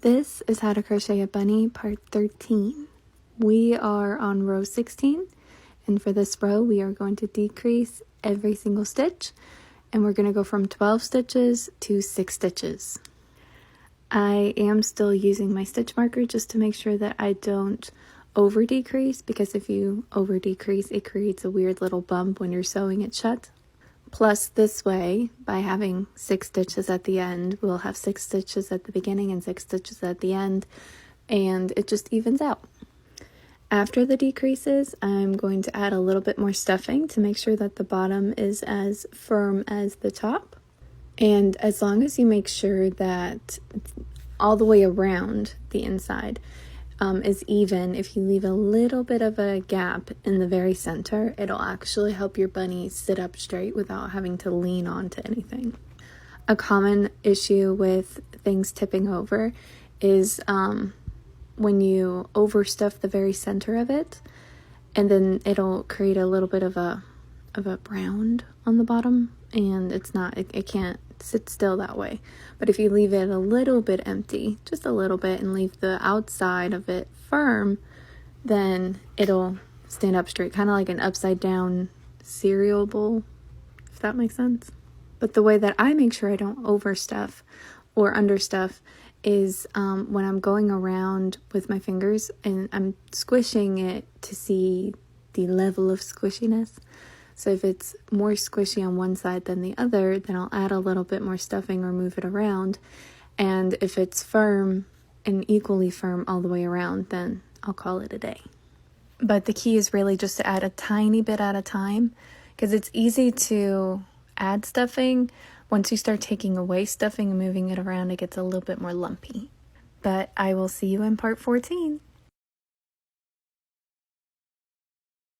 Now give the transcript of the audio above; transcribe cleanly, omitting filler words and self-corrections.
This is How to Crochet a Bunny part 13. We are on row 16, and for this row we are going to decrease every single stitch, and we're going to go from 12 stitches to 6 stitches. I am still using my stitch marker just to make sure that I don't over decrease, because if you over decrease it creates a weird little bump when you're sewing it shut. Plus, this way, by having 6 stitches at the end, we'll have 6 stitches at the beginning and 6 stitches at the end, and it just evens out. After the decreases, I'm going to add a little bit more stuffing to make sure that the bottom is as firm as the top. And as long as you make sure that all the way around the inside is even, if you leave a little bit of a gap in the very center, it'll actually help your bunny sit up straight without having to lean onto anything. A common issue with things tipping over is when you overstuff the very center of it, and then it'll create a little bit of a round on the bottom, and it can't sit still that way. But if you leave it a little bit empty, just a little bit, and leave the outside of it firm, then it'll stand up straight, kind of like an upside down cereal bowl, if that makes sense. But the way that I make sure I don't overstuff or understuff is when I'm going around with my fingers and I'm squishing it to see the level of squishiness. So if it's more squishy on one side than the other, then I'll add a little bit more stuffing or move it around. And if it's firm and equally firm all the way around, then I'll call it a day. But the key is really just to add a tiny bit at a time, because it's easy to add stuffing. Once you start taking away stuffing and moving it around, it gets a little bit more lumpy. But I will see you in part 14.